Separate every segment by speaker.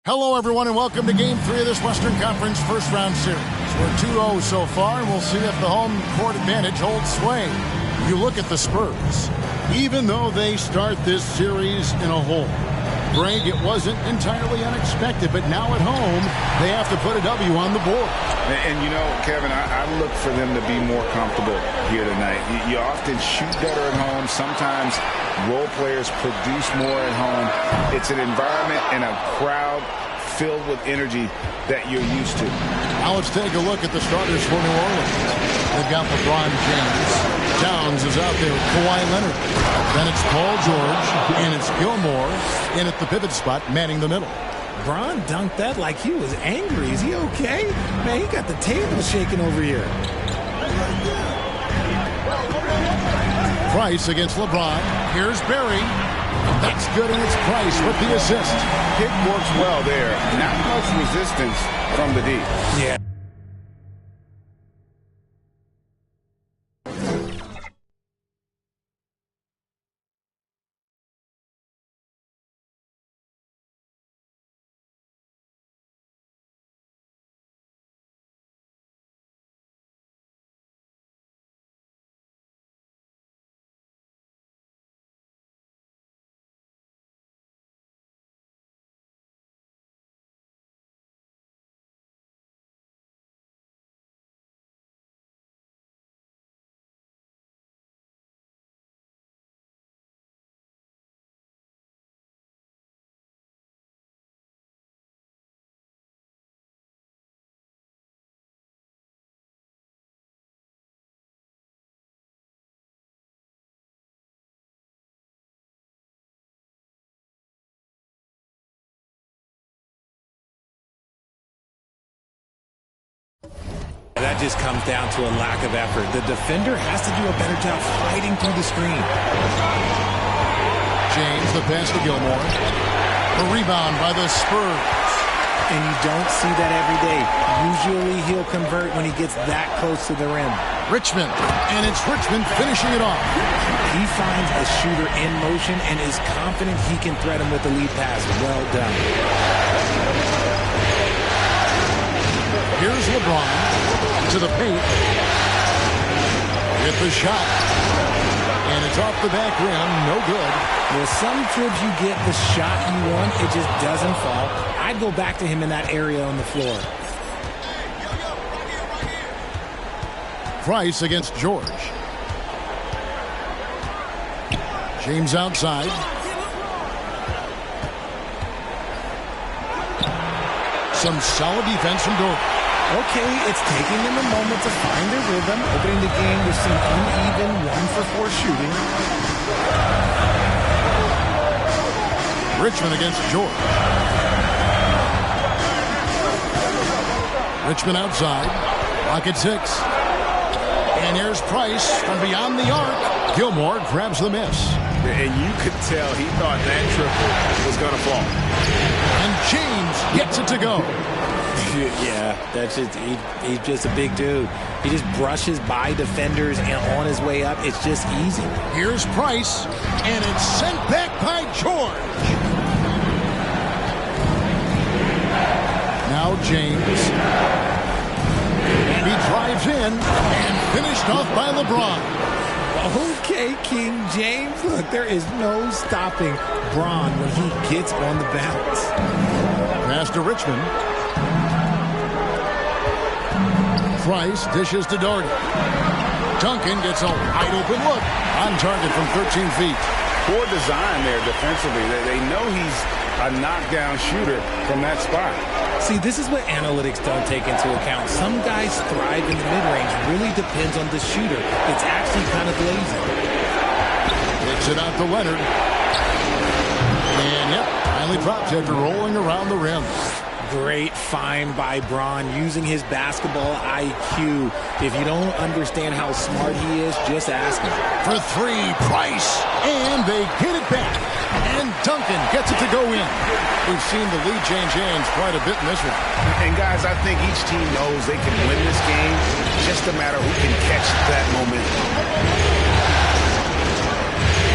Speaker 1: Hello, everyone, and welcome to Game 3 of this Western Conference first-round series. We're 2-0 so far, and we'll see if the home court advantage holds sway. You look at the Spurs. Even though they start this series in a hole, Greg, it wasn't entirely unexpected, but now at home, they have to put a W on the board.
Speaker 2: And you know, Kevin, I look for them to be more comfortable here tonight. You often shoot better at home. Sometimes role players produce more at home. It's an environment and a crowd filled with energy that you're used to.
Speaker 1: Now let's take a look at the starters for New Orleans. They've got LeBron James. Towns is out there with Kawhi Leonard. Then it's Paul George, and it's Gilmore in at the pivot spot, manning the middle.
Speaker 3: Bron dunked that like he was angry. Is he okay? Man, he got the table shaking over here.
Speaker 1: Price against LeBron. Here's Barry. That's good, and it's Price with the assist.
Speaker 2: Pick works well there. Not much resistance from the D.
Speaker 3: Yeah. That just comes down to a lack of effort. The defender has to do a better job fighting through the screen.
Speaker 1: James, the pass to Gilmore. A rebound by the Spurs.
Speaker 3: And you don't see that every day. Usually he'll convert when he gets that close to the rim.
Speaker 1: Richmond, and it's Richmond finishing it off.
Speaker 3: He finds a shooter in motion and is confident he can threat him with the lead pass. Well done.
Speaker 1: Here's LeBron to the paint. With the shot. And it's off the back rim. No good.
Speaker 3: Well, some trips you get the shot you want. It just doesn't fall. I'd go back to him in that area on the floor.
Speaker 1: Price against George. James outside. Some solid defense from Dort.
Speaker 3: Okay, it's taking them a moment to find their rhythm. Opening the game with some uneven 1-for-4 shooting.
Speaker 1: Richmond against George. Richmond outside. Pocket 6. And here's Price from beyond the arc. Gilmore grabs the miss.
Speaker 2: And you could tell he thought that triple was going to fall.
Speaker 1: And James gets it to go.
Speaker 3: Yeah, that's just he's just a big dude. He just brushes by defenders and on his way up. It's just easy.
Speaker 1: Here's Price, and it's sent back by George. Now James. And he drives in and finished off by LeBron.
Speaker 3: Okay, King James. Look, there is no stopping Bron when he gets on the bounce.
Speaker 1: Pass to Richmond. Price dishes to Doherty. Duncan gets a wide open look. On target from 13 feet.
Speaker 2: Poor design there defensively. They know he's a knockdown shooter from that spot.
Speaker 3: See, this is what analytics don't take into account. Some guys thrive in the mid-range. Really depends on the shooter. It's actually kind of lazy.
Speaker 1: Takes it out to Leonard. And, yep, finally drops after rolling around the rim.
Speaker 3: Great find by Bron using his basketball IQ. If you don't understand how smart he is, just ask him.
Speaker 1: For 3, Price. And they get it back. And Duncan gets it to go in. We've seen the lead change hands quite a bit in this one.
Speaker 2: And, guys, I think each team knows they can win this game. Just a matter who can catch that moment.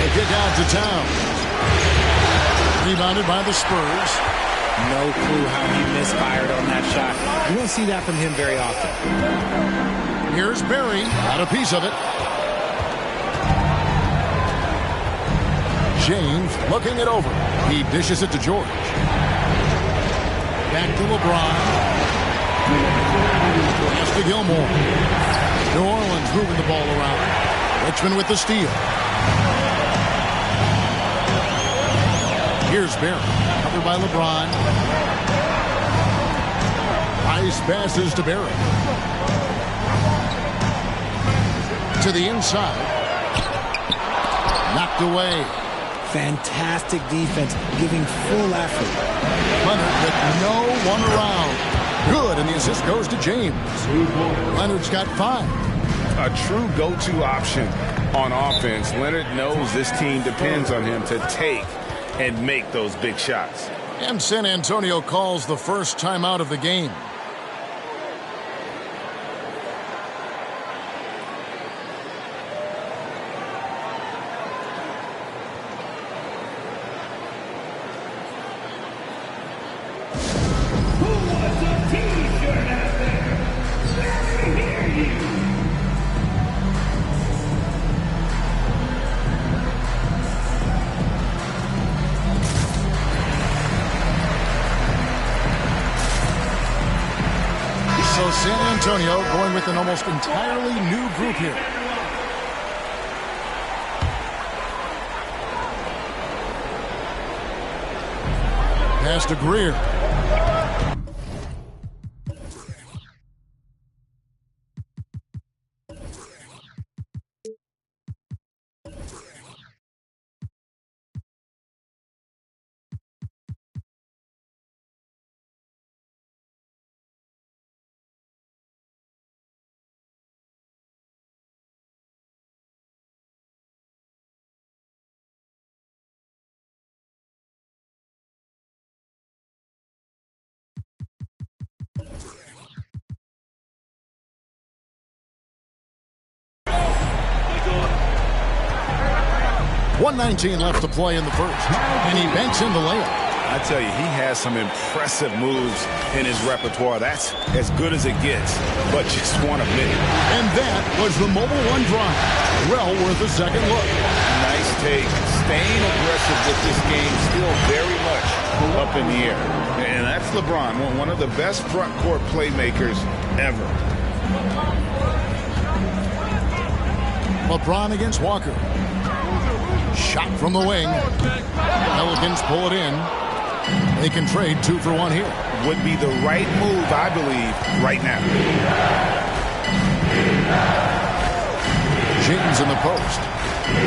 Speaker 1: They kick out to Towns. Rebounded by the Spurs.
Speaker 3: No clue how he misfired on that shot. You don't see that from him very often.
Speaker 1: Here's Barry. Got a piece of it. James looking it over. He dishes it to George. Back to LeBron. Pass to Gilmore. New Orleans moving the ball around. Richmond with the steal. Here's Barry. Covered by LeBron. Nice passes to Barry. To the inside. Knocked away.
Speaker 3: Fantastic defense, giving full effort.
Speaker 1: Leonard with no one around. Good, and the assist goes to James. Leonard's got 5.
Speaker 2: A true go-to option on offense. Leonard knows this team depends on him to take and make those big shots.
Speaker 1: And San Antonio calls the first timeout of the game. So San Antonio going with an almost entirely new group here. Pass to Greer. .119 left to play in the first, and he banks in the layup.
Speaker 2: I tell you, he has some impressive moves in his repertoire. That's as good as it gets, but just one of many.
Speaker 1: And that was the Mobile One drive. Well worth a second look.
Speaker 2: Nice take. Staying aggressive with this game, still very much up in the air. And that's LeBron, one of the best front court playmakers ever.
Speaker 1: LeBron against Walker. Shot from the wing. Pelicans pull it in. They can trade 2 for 1 here.
Speaker 2: Would be the right move, I believe, right now.
Speaker 1: James in the post.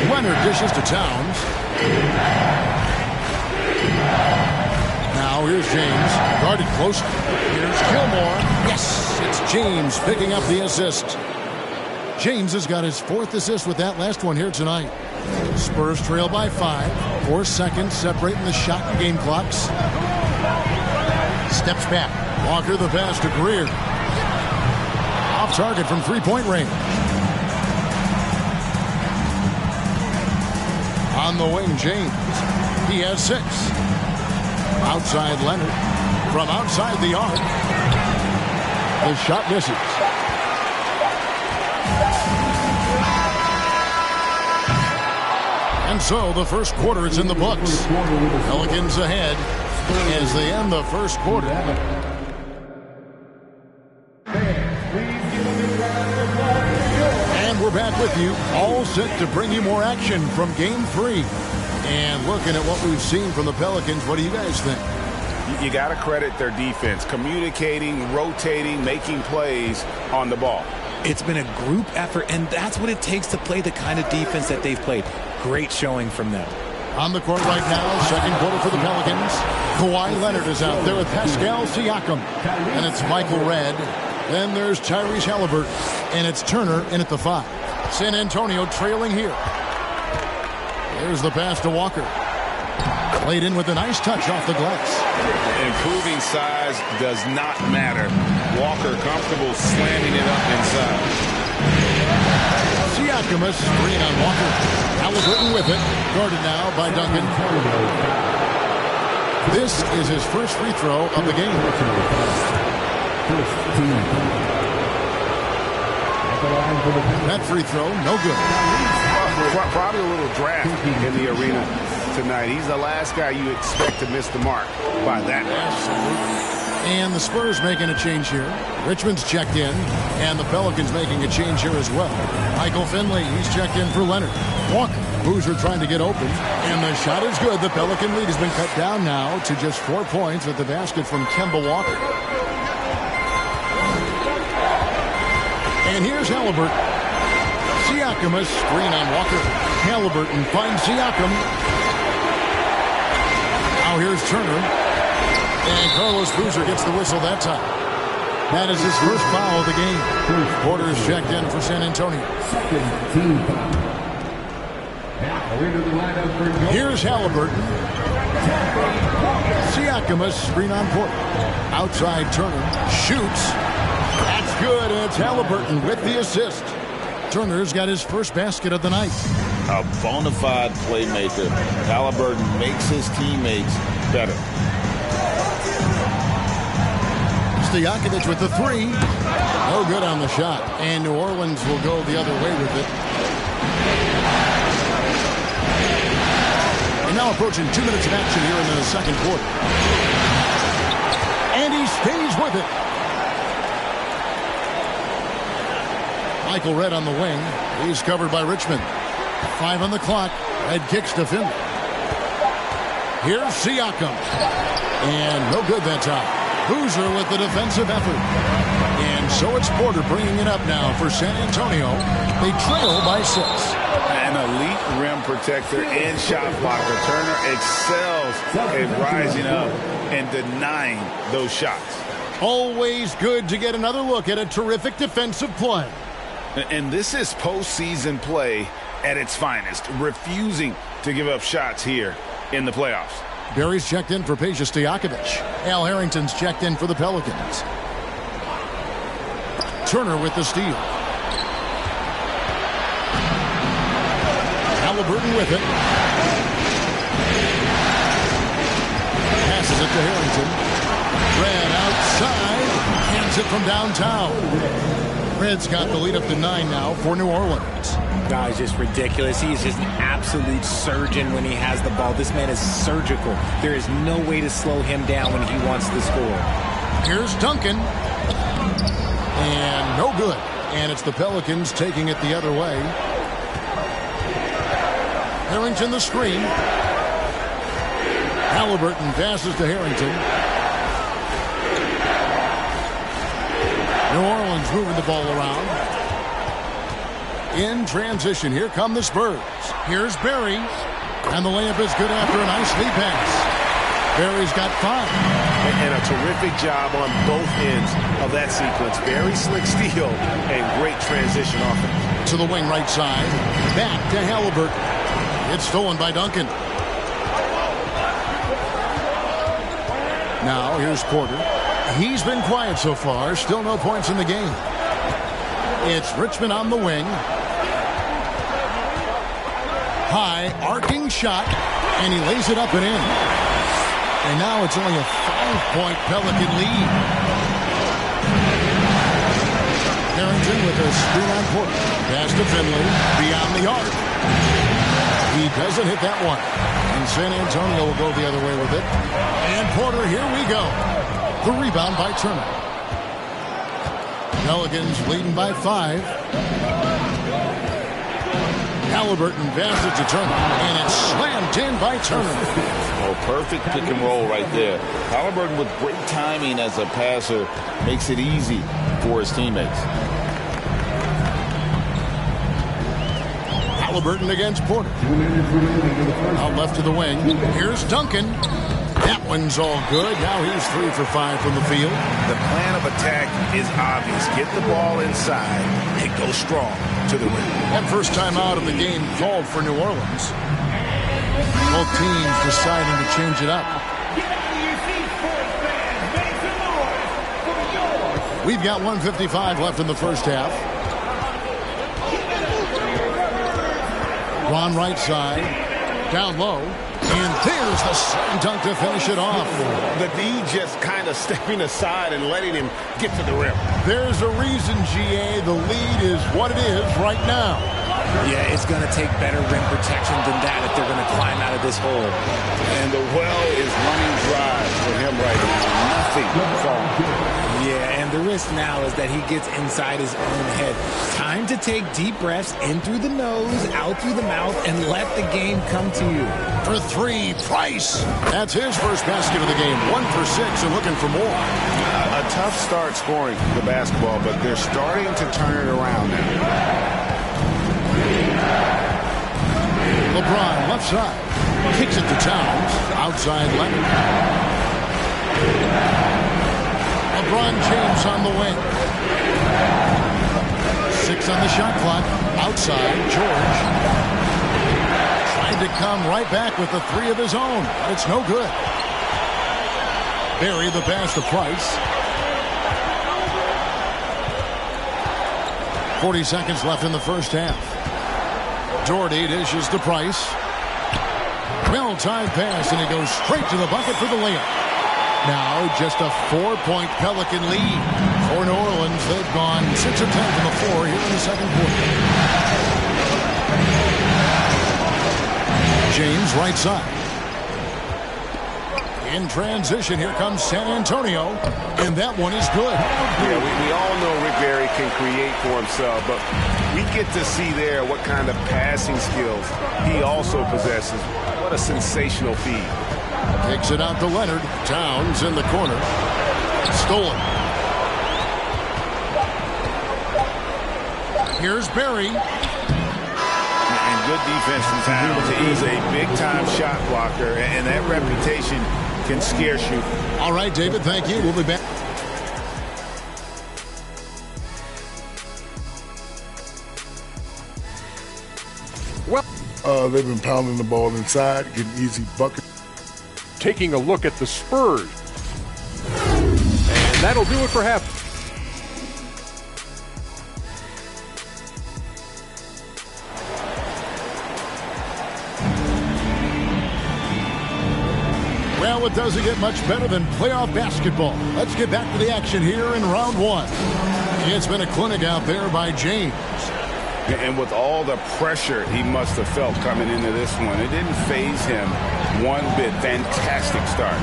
Speaker 1: Leonard dishes to Towns. Now here's James. Guarded closely. Here's Gilmore. Yes, it's James picking up the assist. James has got his 4th assist with that last one here tonight. Spurs trail by 5. 4 seconds separating the shot and game clocks. Steps back. Walker the pass to Greer. Off target from 3-point range. On the wing, James. He has 6. Outside Leonard. From outside the arc. The shot misses. And so the first quarter is in the books. Pelicans ahead as they end the first quarter. And we're back with you, all set to bring you more action from Game 3. And looking at what we've seen from the Pelicans, what do you guys think?
Speaker 2: You got to credit their defense, communicating, rotating, making plays on the ball.
Speaker 3: It's been a group effort, and that's what it takes to play the kind of defense that they've played. Great showing from them.
Speaker 1: On the court right now, second quarter for the Pelicans. Kawhi Leonard is out there with Pascal Siakam. And it's Michael Redd. Then there's Tyrese Halliburton. And it's Turner in at the 5. San Antonio trailing here. There's the pass to Walker. Played in with a nice touch off the glass.
Speaker 2: Improving size does not matter. Walker comfortable slamming it up inside.
Speaker 1: Siakam is screen on Walker. Halliburton with it. Guarded now by Duncan. This is his first free throw of the game. That free throw, no good.
Speaker 2: Probably a little draft in the arena tonight. He's the last guy you expect to miss the mark by that much.
Speaker 1: And the Spurs making a change here. Richmond's checked in, and the Pelicans making a change here as well. Michael Finley, he's checked in for Leonard. Walker, Boozer trying to get open, and the shot is good. The Pelican lead has been cut down now to just 4 points with the basket from Kemba Walker. And here's Halliburton. Siakam, a screen on Walker. Halliburton finds Siakam. Now here's Turner. And Carlos Boozer gets the whistle that time. That is his first foul of the game. Porter's checked in for San Antonio. Here's Halliburton. Siakam, a screen on Porter. Outside Turner. Shoots. That's good. And it's Halliburton with the assist. Turner's got his first basket of the night.
Speaker 4: A bona fide playmaker. Halliburton makes his teammates better.
Speaker 1: Stojakovic with the three. No good on the shot. And New Orleans will go the other way with it. And now approaching 2 minutes of action here in the second quarter. And he stays with it. Michael Redd on the wing. He's covered by Richmond. 5 on the clock. Redd kicks to Finley. Here's Siakam. And no good that time. Boozer with the defensive effort. And so it's Porter bringing it up now for San Antonio. They trail by 6.
Speaker 2: An elite rim protector and shot blocker. Turner excels at rising up and denying those shots.
Speaker 1: Always good to get another look at a terrific defensive play.
Speaker 2: And this is postseason play at its finest. Refusing to give up shots here in the playoffs.
Speaker 1: Barry's checked in for Peja Stojakovic. Al Harrington's checked in for the Pelicans. Turner with the steal. Halliburton with it. Passes it to Harrington. Redd outside. Hands it from downtown. Redd's got the lead up to 9 now for New Orleans.
Speaker 3: Guys, just ridiculous. He is just an absolute surgeon when he has the ball. This man is surgical. There is no way to slow him down when he wants to score.
Speaker 1: Here's Duncan. And no good. And it's the Pelicans taking it the other way. Harrington the screen. Halliburton passes to Harrington. New Orleans moving the ball around. In transition, here come the Spurs. Here's Barry. And the layup is good after a nice lead pass. Barry's got 5.
Speaker 5: And a terrific job on both ends of that sequence. Very slick steal and great transition offense.
Speaker 1: To the wing right side. Back to Halliburton. It's stolen by Duncan. Now here's Porter. He's been quiet so far. Still no points in the game. It's Richmond on the wing. High, arcing shot, and he lays it up and in. And now it's only a 5-point Pelican lead. Harrington with a screen on Porter. Pass to Finley, beyond the arc. He doesn't hit that one. And San Antonio will go the other way with it. And Porter, here we go. The rebound by Turner. Pelicans leading by 5. Halliburton passes to Turner, and it's slammed in by Turner.
Speaker 4: Oh, perfect pick and roll right there. Halliburton with great timing as a passer makes it easy for his teammates.
Speaker 1: Halliburton against Porter. Out left to the wing. Here's Duncan. That one's all good. Now he's 3 for 5 from the field.
Speaker 5: The plan of attack is obvious. Get the ball inside and go strong to the rim.
Speaker 1: That first time out of the game called for New Orleans. Both teams deciding to change it up. We've got 1:55 left in the first half. Ron right side. Down low. And there's the slam dunk to finish it off.
Speaker 5: The D just kind of stepping aside and letting him get to the rim.
Speaker 1: There's a reason, GA. The lead is what it is right now.
Speaker 3: Yeah, it's going to take better rim protection than that if they're going to climb out of this hole.
Speaker 2: And the well is running dry for him right now. Nothing falling.
Speaker 3: Yeah, and the risk now is that he gets inside his own head. Time to take deep breaths in through the nose, out through the mouth, and let the game come to you.
Speaker 1: For three, Price. That's his first basket of the game. 1 for 6 and looking for more.
Speaker 2: A tough start scoring the basketball, but they're starting to turn it around now.
Speaker 1: LeBron left side. Kicks it to Towns. Outside Leonard. LeBron James on the wing. 6 on the shot clock. Outside, George. Tried to come right back with the 3 of his own, but it's no good. Barry the pass to Price. 40 seconds left in the first half. Doherty dishes to Price. Well-timed pass, and he goes straight to the bucket for the layup. Now just a 4-point Pelican lead for New Orleans. They've gone 6 of 10 from the floor here in the second quarter. James right side. In transition, here comes San Antonio, and that one is good.
Speaker 5: Yeah, we all know Rick Barry can create for himself, but we get to see there what kind of passing skills he also possesses. What a sensational feed.
Speaker 1: Takes it out to Leonard. Towns in the corner. Stolen. Here's Barry.
Speaker 2: And good defense from Towns. He's a big-time shot blocker, and that reputation can scare you.
Speaker 1: All right, David, thank you. We'll be back.
Speaker 6: They've been pounding the ball inside, getting easy buckets.
Speaker 7: Taking a look at the Spurs. And that'll do it for half.
Speaker 1: Well, it doesn't get much better than playoff basketball. Let's get back to the action here in round 1. It's been a clinic out there by James.
Speaker 2: And with all the pressure he must have felt coming into this one, it didn't faze him one bit. Fantastic start.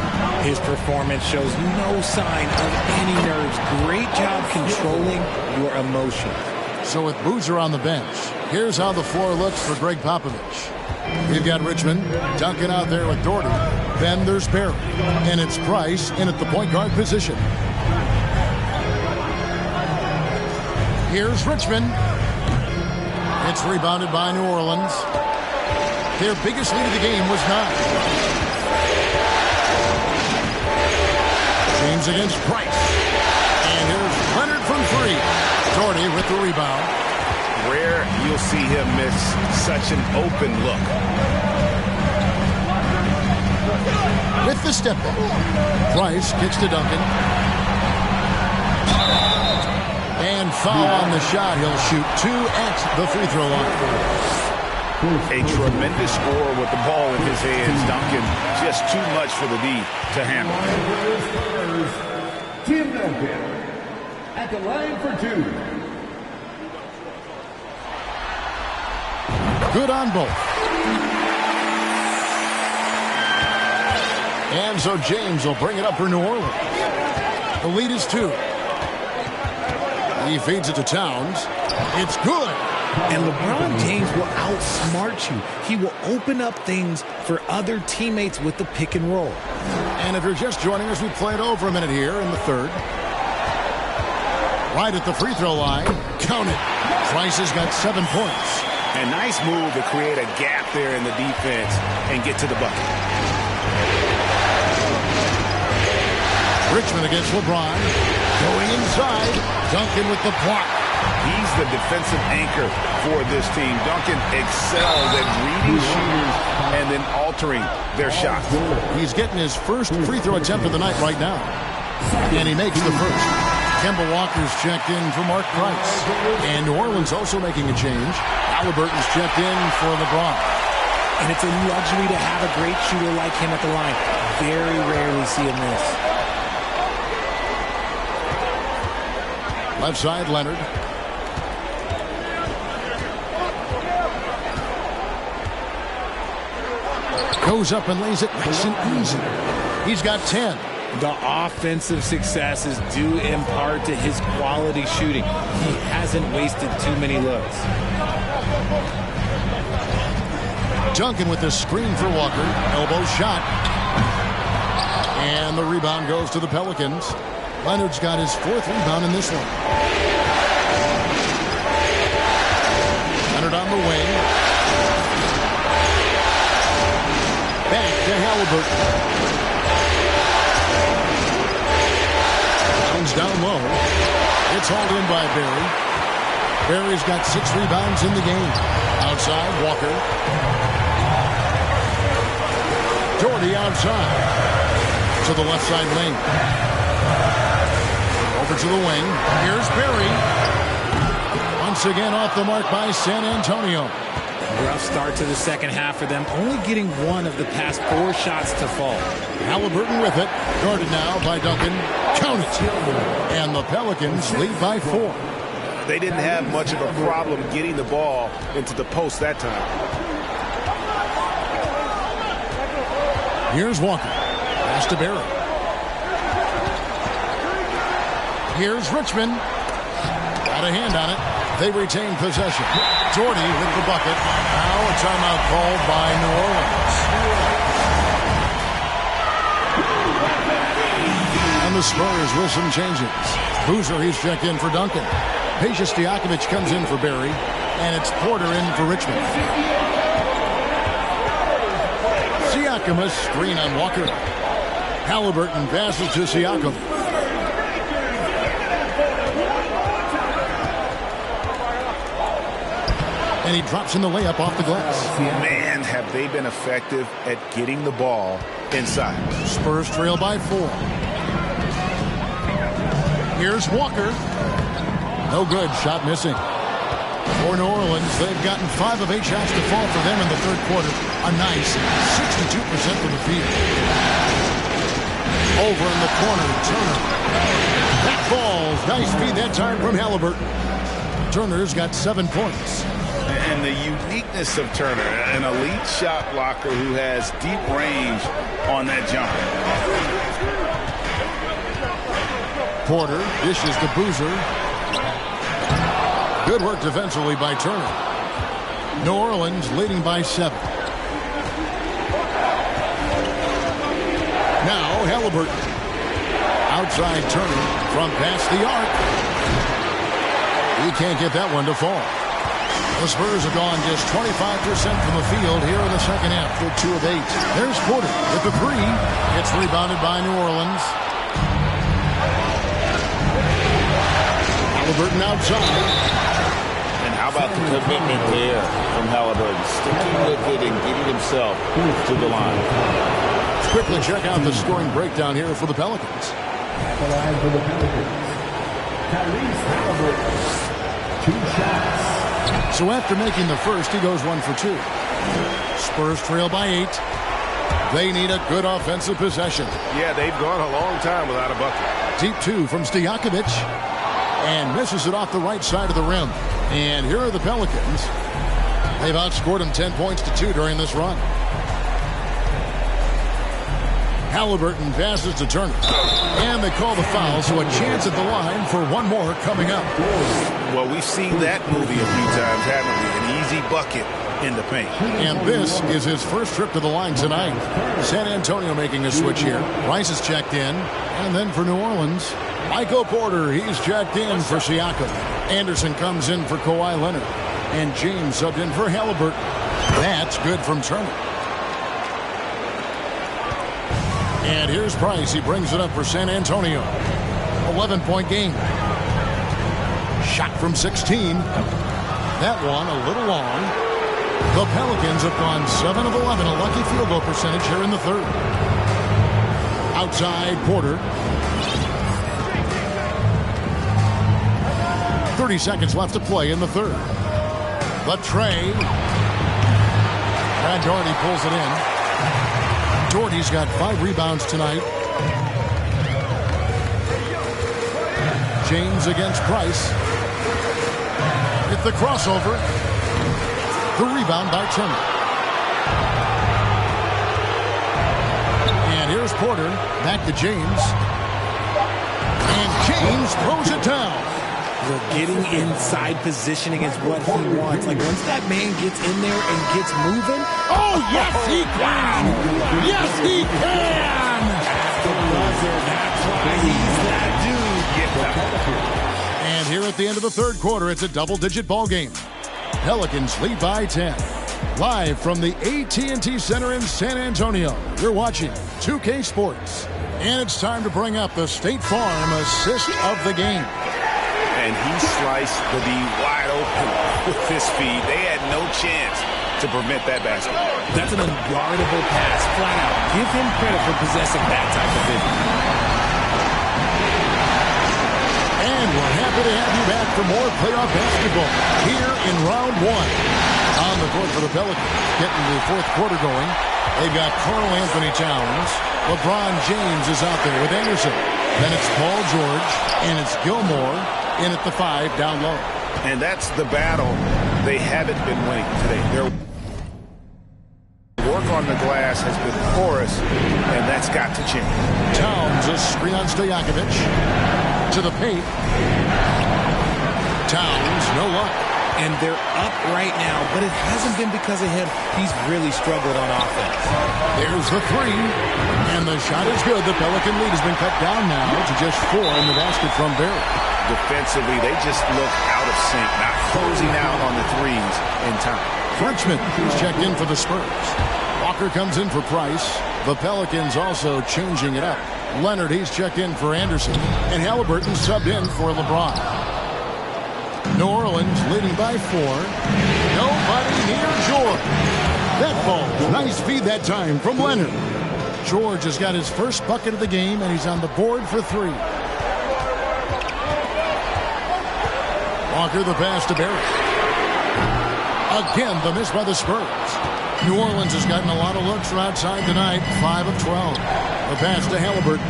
Speaker 3: His performance shows no sign of any nerves. Great job controlling your emotions.
Speaker 1: So with Boozer on the bench, here's how the floor looks for Greg Popovich. We've got Richmond, Duncan out there with Doherty. Then there's Barry, and it's Price in at the point guard position. Here's Richmond. It's rebounded by New Orleans. Their biggest lead of the game was 9. James against Price. And here's Leonard from 3. Doherty with the rebound.
Speaker 5: Rare you'll see him miss such an open look.
Speaker 1: With the step back. Price kicks to Duncan. And foul on the shot. He'll shoot 2 at the free throw line.
Speaker 2: A tremendous score with the ball in his hands. Duncan, just too much for the D to handle.
Speaker 8: Tim Duncan at the line for 2.
Speaker 1: Good on both. And so James will bring it up for New Orleans. The lead is 2. He feeds it to Towns. It's good.
Speaker 3: And LeBron James will outsmart you. He will open up things for other teammates with the pick and roll.
Speaker 1: And if you're just joining us, we played over a minute here in the third. Right at the free throw line. Count it. Price has got 7 points.
Speaker 5: A nice move to create a gap there in the defense and get to the bucket.
Speaker 1: Richmond against LeBron. Going inside. Duncan with the block.
Speaker 2: He's the defensive anchor for this team. Duncan excels at reading shooters and then altering their shots.
Speaker 1: He's getting his first free throw attempt of the night right now. And he makes the first. Kemba Walker's checked in for Mark Price. And New Orleans also making a change. Halliburton's checked in for LeBron.
Speaker 3: And it's a luxury to have a great shooter like him at the line. Very rarely see him miss.
Speaker 1: Left side, Leonard. Goes up and lays it nice and easy. He's got 10.
Speaker 3: The offensive success is due in part to his quality shooting. He hasn't wasted too many looks.
Speaker 1: Duncan with the screen for Walker. Elbow shot. And the rebound goes to the Pelicans. Leonard's got his 4th rebound in this one. Leonard on the wing. Back to Halliburton. Bounds down low. It's hauled in by Barry. Barry's got 6 rebounds in the game. Outside, Walker. Jordy outside. To the left side lane. Over to the wing. Here's Barry. Once again off the mark by San Antonio.
Speaker 3: Rough start to the second half for them, only getting 1 of the past 4 shots to fall.
Speaker 1: Halliburton with it. Guarded now by Duncan. Count it. And the Pelicans lead by 4.
Speaker 5: They didn't have much of a problem getting the ball into the post that time.
Speaker 1: Here's Walker. Pass to Barry. Here's Richmond. Got a hand on it. They retain possession. Jordy with the bucket. Now a timeout called by New Orleans. And the Spurs with some changes. Boozer, he's checked in for Duncan. Peja Stojakovic comes in for Barry. And it's Porter in for Richmond. Siakam, screen on Walker. Halliburton passes to Siakam. And he drops in the layup off the glass.
Speaker 5: Man, have they been effective at getting the ball inside.
Speaker 1: Spurs trail by 4. Here's Walker. No good. Shot missing. For New Orleans, they've gotten 5 of 8 shots to fall for them in the third quarter. A nice 62% from the field. Over in the corner, Turner. That falls. Nice feed that time from Halliburton. Turner's got 7 points.
Speaker 2: And the uniqueness of Turner, an elite shot blocker who has deep range on that jump.
Speaker 1: Porter dishes to Boozer. Good work defensively by Turner. New Orleans leading by 7. Now Halliburton. Outside Turner from past the arc. He can't get that one to fall. The Spurs have gone just 25% from the field here in the second half. They're 2 of 8. There's Porter with the 3. It's rebounded by New Orleans. Halliburton outside.
Speaker 4: And how about the commitment there from Halliburton? Sticking with it and getting himself to the line.
Speaker 1: Let's quickly check out the scoring breakdown here for the Pelicans.
Speaker 8: At the line for the Pelicans, Tyrese Halliburton, 2 shots.
Speaker 1: So after making the first, he goes 1 for 2. Spurs trail by 8. They need a good offensive possession.
Speaker 5: Yeah, they've gone a long time without a bucket.
Speaker 1: Deep 2 from Stojakovic. And misses it off the right side of the rim. And here are the Pelicans. They've outscored them 10 points to 2 during this run. Halliburton passes to Turner. And they call the foul, so a chance at the line for 1 more coming up.
Speaker 5: Well, we've seen that movie a few times, haven't we? An easy bucket in the paint.
Speaker 1: And this is his first trip to the line tonight. San Antonio making a switch here. Rice is checked in. And then for New Orleans, Michael Porter, he's checked in for Siakam. Anderson comes in for Kawhi Leonard. And James subbed in for Halliburton. That's good from Turner. And here's Price. He brings it up for San Antonio. 11-point game. Shot from 16. That one a little long. The Pelicans have gone 7 of 11. A lucky field goal percentage here in the third. Outside Porter. 30 seconds left to play in the third. The tray. Brad Daugherty pulls it in. Daugherty's got 5 rebounds tonight. James against Price. Hit the crossover. The rebound by Turner. And here's Porter. Back to James. And James throws it down.
Speaker 3: They're getting inside position against what he wants. Like, once that man gets in there and gets moving.
Speaker 1: Oh, yes, he can! Yes, he can!
Speaker 3: That's why he's that dude.
Speaker 1: And here at the end of the third quarter, it's a double-digit ball game. Pelicans lead by 10. Live from the AT&T Center in San Antonio, you're watching 2K Sports. And it's time to bring up the State Farm assist of the game.
Speaker 5: And he sliced the D wide open with his feed. They had no chance to prevent that basket.
Speaker 3: That's an unguardable pass, flat out. Give him credit for possessing that type of vision.
Speaker 1: And we're happy to have you back for more playoff basketball here in round 1. On the court for the Pelicans, getting the fourth quarter going. They've got Karl Anthony Towns. LeBron James is out there with Anderson. Then it's Paul George, and it's Gilmore in at the 5 down low.
Speaker 5: And that's the battle they haven't been winning today. Their work on the glass has been porous, and that's got to change.
Speaker 1: Towns, a screen on Stojakovic. To the paint. Towns, no luck.
Speaker 3: And they're up right now, but it hasn't been because of him. He's really struggled on offense.
Speaker 1: There's the 3. And the shot is good. The Pelican lead has been cut down now to just 4 in the basket from Barry.
Speaker 5: Defensively, they just look out of sync, not closing out on the threes in time.
Speaker 1: Frenchman is checked in for the Spurs. Walker comes in for Price. The Pelicans also changing it up. Leonard, he's checked in for Anderson. And Halliburton subbed in for LeBron. New Orleans leading by 4. Nobody near George. That ball, nice feed that time from Leonard. George has got his first bucket of the game, and he's on the board for 3. Walker the pass to Barry. Again, the miss by the Spurs. New Orleans has gotten a lot of looks from outside tonight, 5 of 12. The pass to Halliburton.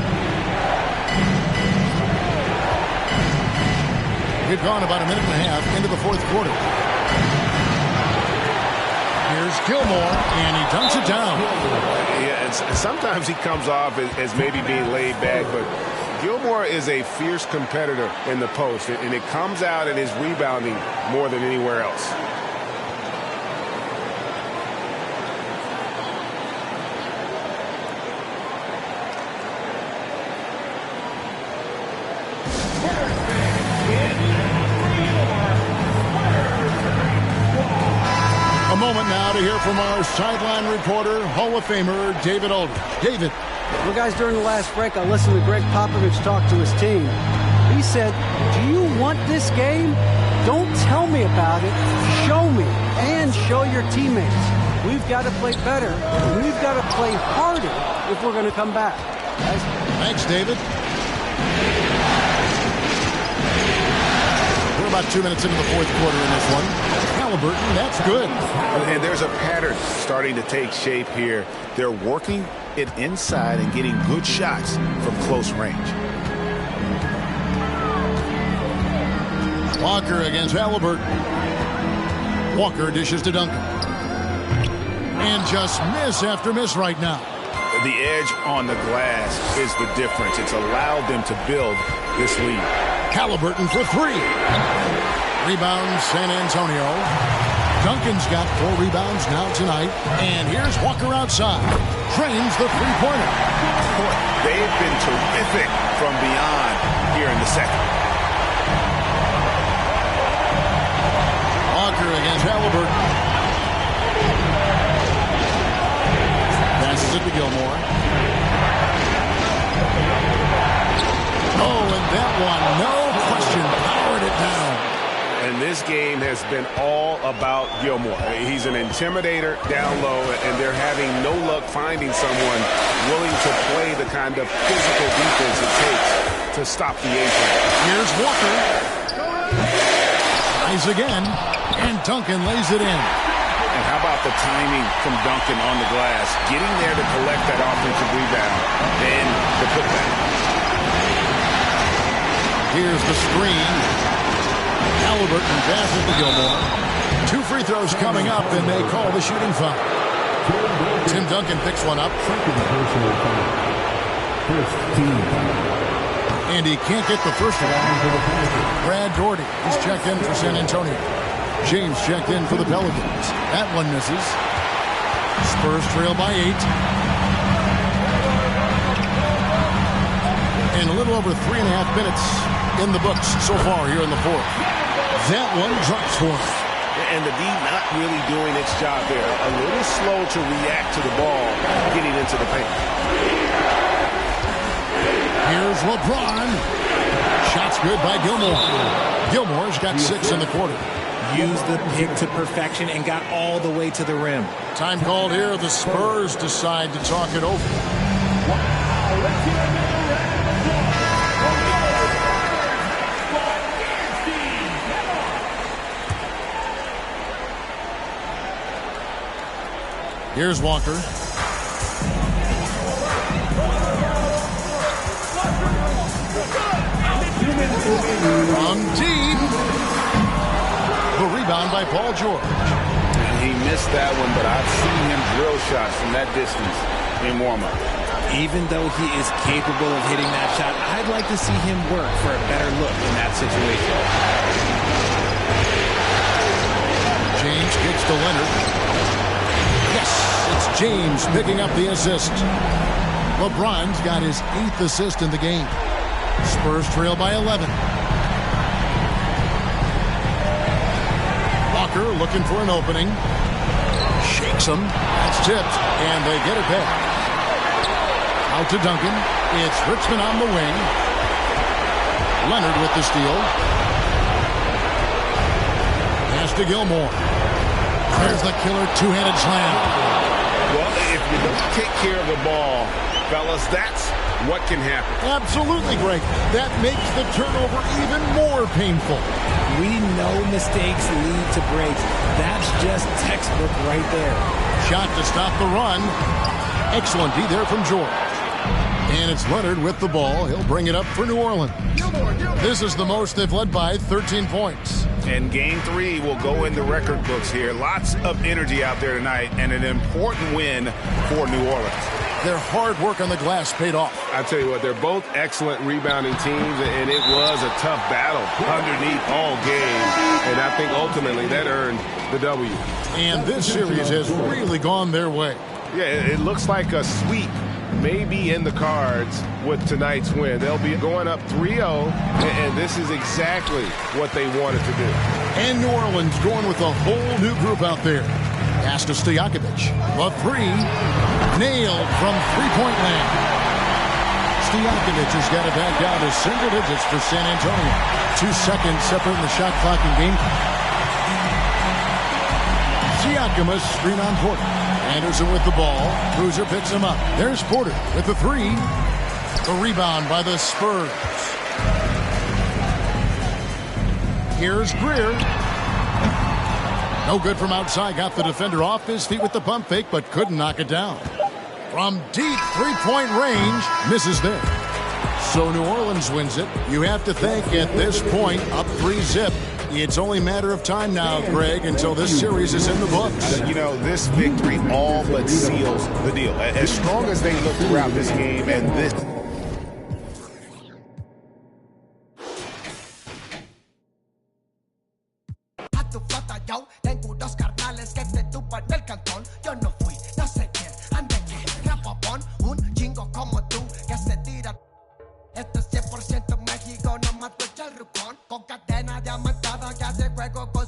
Speaker 1: We've gone about a minute and a half into the fourth quarter. Here's Gilmore, and he dunks it down.
Speaker 5: Yeah, and sometimes he comes off as maybe being laid back, but Gilmore is a fierce competitor in the post, and it comes out in his rebounding more than anywhere else.
Speaker 1: A moment now to hear from our sideline reporter, Hall of Famer David Aldridge. David.
Speaker 9: Well, guys, during the last break, I listened to Greg Popovich talk to his team. He said, do you want this game? Don't tell me about it. Show me and show your teammates. We've got to play better. We've got to play harder if we're going to come back. Guys.
Speaker 1: Thanks, David. We're about 2 minutes into the fourth quarter in this one. Halliburton, that's good.
Speaker 5: And there's a pattern starting to take shape here. They're working it inside and getting good shots from close range.
Speaker 1: Walker against Halliburton. Walker dishes to Duncan. And just miss after miss right now.
Speaker 5: The edge on the glass is the difference. It's allowed them to build this lead.
Speaker 1: Halliburton for 3. Rebound San Antonio. Duncan's got 4 rebounds now tonight. And here's Walker outside. Trains the three-pointer.
Speaker 5: Boy, they've been terrific from beyond here in the second.
Speaker 1: Walker against Halliburton. Passes it to Gilmore. Oh, and that one, no question, powered it down.
Speaker 5: And this game has been all about Gilmore. He's an intimidator down low, and they're having no luck finding someone willing to play the kind of physical defense it takes to stop the A-play.
Speaker 1: Here's Walker. Tries again, and Duncan lays it in.
Speaker 5: And how about the timing from Duncan on the glass? Getting there to collect that offensive rebound, then the putback.
Speaker 1: Here's the screen. Halliburton passes to Gilmore. 2 free throws coming up, and they call the shooting foul. Tim Duncan picks one up. And he can't get the first one. Brad Daugherty, he's checked in for San Antonio. James checked in for the Pelicans. That one misses. Spurs trail by 8. And a little over 3.5 minutes in the books so far here in the fourth. That one drops for him.
Speaker 5: And the D not really doing its job there. A little slow to react to the ball getting into the paint.
Speaker 1: Here's LeBron. Shot's good by Gilmore. Gilmore's got 6 in the quarter.
Speaker 3: Used the pick to perfection and got all the way to the rim.
Speaker 1: Time called here. The Spurs decide to talk it over. Here's Walker. From deep. The rebound by Paul George.
Speaker 4: He missed that one, but I've seen him drill shots from that distance in warm-up.
Speaker 3: Even though he is capable of hitting that shot, I'd like to see him work for a better look in that situation.
Speaker 1: James kicks to Leonard. Yes, it's James picking up the assist. LeBron's got his 8th assist in the game. Spurs trail by 11. Walker looking for an opening. Shakes him. That's tipped, and they get it back. Out to Duncan. It's Richmond on the wing. Leonard with the steal. Pass to Gilmore. There's the killer two-handed slam.
Speaker 5: Well, if you don't take care of the ball, fellas, that's what can happen.
Speaker 1: Absolutely, Greg. That makes the turnover even more painful.
Speaker 3: We know mistakes lead to breaks. That's just textbook right there.
Speaker 1: Shot to stop the run. Excellent D there from George. And it's Leonard with the ball. He'll bring it up for New Orleans. This is the most they've led by, 13 points.
Speaker 5: And Game 3 will go in the record books here. Lots of energy out there tonight, and an important win for New Orleans.
Speaker 1: Their hard work on the glass paid off.
Speaker 5: I tell you what, they're both excellent rebounding teams, and it was a tough battle underneath all game. And I think ultimately that earned the W.
Speaker 1: And this series has really gone their way.
Speaker 5: Yeah, it looks like a sweep may be in the cards with tonight's win. They'll be going up 3-0, and this is exactly what they wanted to do.
Speaker 1: And New Orleans going with a whole new group out there. Pass to Stojakovic. The 3. Nailed from three-point land. Stojakovic has got it back down to single digits for San Antonio. 2 seconds separating the shot clock and game clock. Siakam screen on Porter. Anderson with the ball. Cruiser picks him up. There's Porter with the 3. The rebound by the Spurs. Here's Greer. No good from outside. Got the defender off his feet with the pump fake, but couldn't knock it down. From deep three-point range, misses there. So New Orleans wins it. You have to think at this point, up 3-0. It's only a matter of time now, Greg, until this series is in the books.
Speaker 2: You know, this victory all but seals the deal. As strong as they look throughout this game, and this...
Speaker 10: Esto es 100% México, no mato el rucón. Con cadena diamantada que hace juego con